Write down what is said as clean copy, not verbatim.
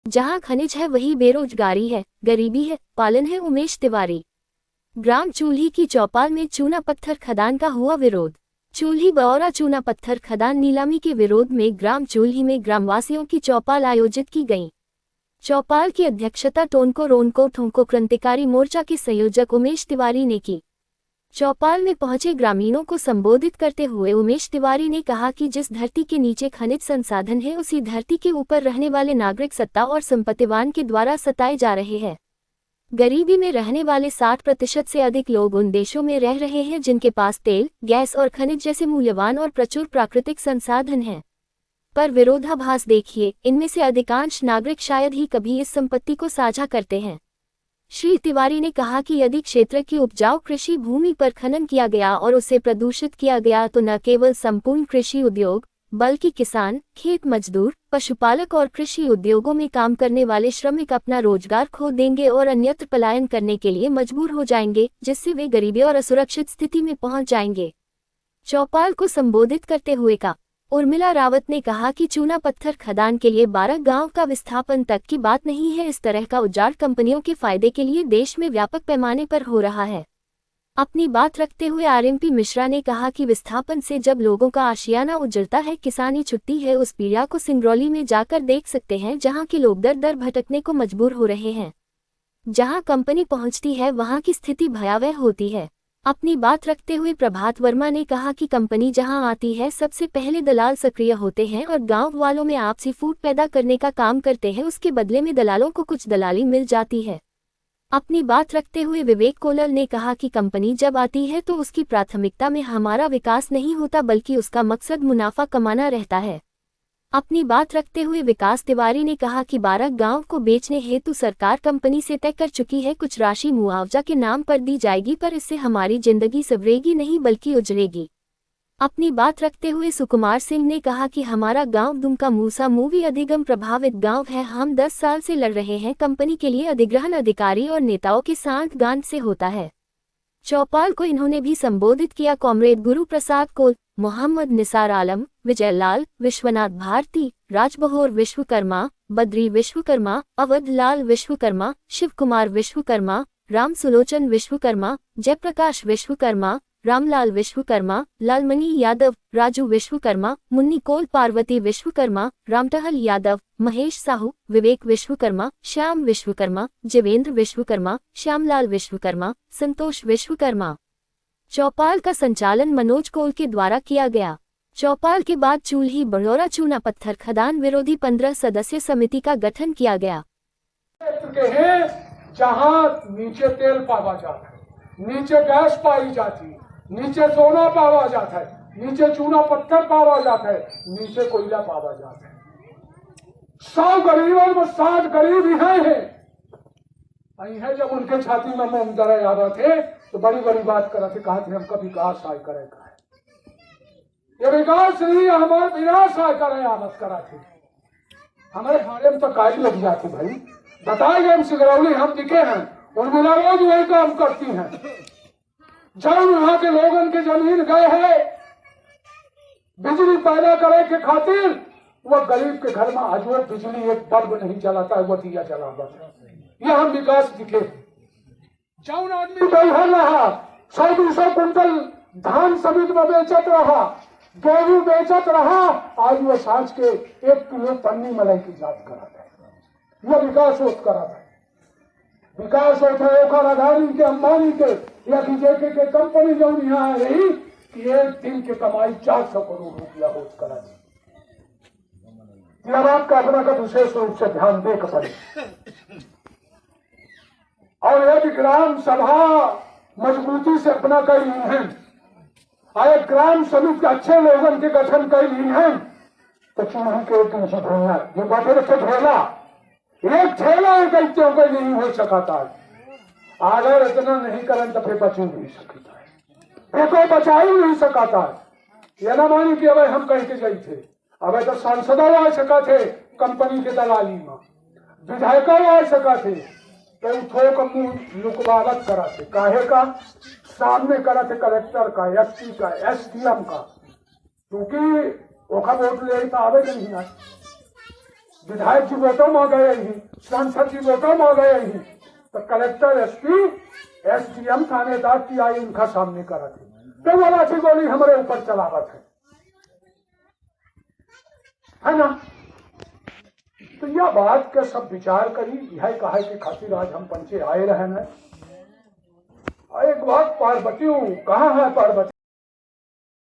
जहां खनिज है वही बेरोजगारी है, गरीबी है, पालन है। उमेश तिवारी। ग्राम चूल्ही की चौपाल में चूना पत्थर खदान का हुआ विरोध। चूल्ही बौरा चूना पत्थर खदान नीलामी के विरोध में ग्राम चूल्ही में ग्रामवासियों की चौपाल आयोजित की गई। चौपाल की अध्यक्षता टोनको रोनको ठोंको क्रांतिकारी मोर्चा के संयोजक उमेश तिवारी ने की। चौपाल में पहुंचे ग्रामीणों को संबोधित करते हुए उमेश तिवारी ने कहा कि जिस धरती के नीचे खनिज संसाधन है उसी धरती के ऊपर रहने वाले नागरिक सत्ता और संपत्तिवान के द्वारा सताए जा रहे हैं। गरीबी में रहने वाले 60% से अधिक लोग उन देशों में रह रहे हैं जिनके पास तेल, गैस और खनिज जैसे मूल्यवान और प्रचुर प्राकृतिक संसाधन हैं। पर विरोधाभास देखिए, इनमें से अधिकांश नागरिक शायद ही कभी इस संपत्ति को साझा करते हैं। श्री तिवारी ने कहा कि यदि क्षेत्र की उपजाऊ कृषि भूमि पर खनन किया गया और उसे प्रदूषित किया गया तो न केवल संपूर्ण कृषि उद्योग बल्कि किसान, खेत मजदूर, पशुपालक और कृषि उद्योगों में काम करने वाले श्रमिक अपना रोजगार खो देंगे और अन्यत्र पलायन करने के लिए मजबूर हो जाएंगे, जिससे वे गरीबी और असुरक्षित स्थिति में पहुंच जाएंगे। चौपाल को संबोधित करते हुए का उर्मिला रावत ने कहा कि चूना पत्थर खदान के लिए 12 गांव का विस्थापन तक की बात नहीं है। इस तरह का उजाड़ कंपनियों के फायदे के लिए देश में व्यापक पैमाने पर हो रहा है। अपनी बात रखते हुए आरएमपी मिश्रा ने कहा कि विस्थापन से जब लोगों का आशियाना उजड़ता है, किसानी छुट्टी है, उस पीड़ा को सिंगरौली में जाकर देख सकते हैं जहां के लोग दर दर भटकने को मजबूर हो रहे हैं। जहां कंपनी पहुंचती है वहां की स्थिति भयावह होती है। अपनी बात रखते हुए प्रभात वर्मा ने कहा कि कंपनी जहां आती है सबसे पहले दलाल सक्रिय होते हैं और गांव वालों में आपसी फूट पैदा करने का काम करते हैं। उसके बदले में दलालों को कुछ दलाली मिल जाती है। अपनी बात रखते हुए विवेक कोलल ने कहा कि कंपनी जब आती है तो उसकी प्राथमिकता में हमारा विकास नहीं होता बल्कि उसका मकसद मुनाफा कमाना रहता है। अपनी बात रखते हुए विकास तिवारी ने कहा कि 12 गांव को बेचने हेतु सरकार कंपनी से तय कर चुकी है। कुछ राशि मुआवजा के नाम पर दी जाएगी पर इससे हमारी जिंदगी संवरेगी नहीं बल्कि उजड़ेगी। अपनी बात रखते हुए सुकुमार सिंह ने कहा कि हमारा गांव दुमका मूसा मूवी अधिगम प्रभावित गांव है। हम 10 साल से लड़ रहे हैं। कंपनी के लिए अधिग्रहण अधिकारी और नेताओं के साथ गांठ से होता है। चौपाल को इन्होंने भी संबोधित किया। कॉमरेड गुरु प्रसाद कोल, मोहम्मद निसार आलम, विजय लाल, विश्वनाथ भारती, राजबहोर विश्वकर्मा, बद्री विश्वकर्मा, अवध लाल विश्वकर्मा, शिव कुमार विश्वकर्मा, राम सुलोचन विश्वकर्मा, जयप्रकाश विश्वकर्मा, रामलाल विश्वकर्मा, लालमणि यादव, राजू विश्वकर्मा, मुन्नी कोल, पार्वती विश्वकर्मा, रामटहल यादव, महेश साहू, विवेक विश्वकर्मा, श्याम विश्वकर्मा, जीवेंद्र विश्वकर्मा, श्यामलाल विश्वकर्मा, संतोष विश्वकर्मा। चौपाल का संचालन मनोज कोल के द्वारा किया गया। चौपाल के बाद चूल्ही बड़ौरा चूना पत्थर खदान विरोधी 15 सदस्य समिति का गठन किया गया। जहां नीचे तेल पावा जाता है, नीचे गैस पाई जाती है, नीचे सोना पावा जाता है, नीचे चूना पत्थर पावा जाता है, नीचे कोयला पावा जाता है। 100 गरीबों में 60 गरीब यहाँ है। जब उनके छाती में मोम दरे आ रहे थे तो बड़ी बड़ी बात कर रहे थे, कहा थे हमका विकास आय करेगा। ये विकास नहीं, हमारे विनाश आय करे मत करा थे। हमारे हारे में तो काई लग जाती भाई। बताइए, हम सिंगरौली हम दिखे हैं, उर्मिला रोज वही काम करती हैं। जब वहां के लोगों के जमीन गए हैं बिजली पैदा करे के खातिर, वह गरीब के घर में आज वो बिजली एक बल्ब नहीं जलाता है, वो दिया जला बस। ये हम विकास दिखे। जौन आदमी बैठल रहा 100-200 कुंटल धान समित में बेचत रहा, गेहूं बेचत रहा, आज वो साँझ के 1 किलो पन्नी मलाई की जात करा था। यह विकास होत करा था। विकास होता है ओखर अदानी के, अंबानी के या कि जेके के कंपनी जो यहाँ आ रही कि एक दिन की कमाई 400 करोड़ रुपया होत करा थी। यह बात का अपना का विशेष रूप से ध्यान दे कर पड़े। और यदि ग्राम सभा मजबूती से अपना कर ली है और ग्राम समिति के अच्छे लोगों के गठन कर ली है तो चूल्ही के एक दिन से ढोलना, ये बातें रखे ढोला, एक ठेला एक ऐसे नहीं हो सकता। अगर इतना नहीं करें तो फिर बच नहीं सकता है, फिर कोई बचा ही नहीं सकता है। ये ना मानी कि अब हम कहीं के गए थे, अब तो सांसदों आ सका थे कंपनी के दलाली में, विधायकों आ सका थे, तो थोक मुंह लुकवावत करा थे। काहे का? सामने करा थे कलेक्टर का, एसपी का, एसडीएम का, क्योंकि ओखा वोट ले तो आवे नहीं आए। विधायक जी वो तो आ गए ही, सांसद जी वो तो आ गए ही, तो कलेक्टर एसपी एसडीएम थानेदार की आई उनका सामने करा थी, तो वो लाठी गोली हमारे ऊपर चलावत है ना। तो यह बात का सब विचार करी, यह कहा कि खातिर आज हम पंचे आए रहे हैं। एक बात पार्वती, कहाँ है पार्वती?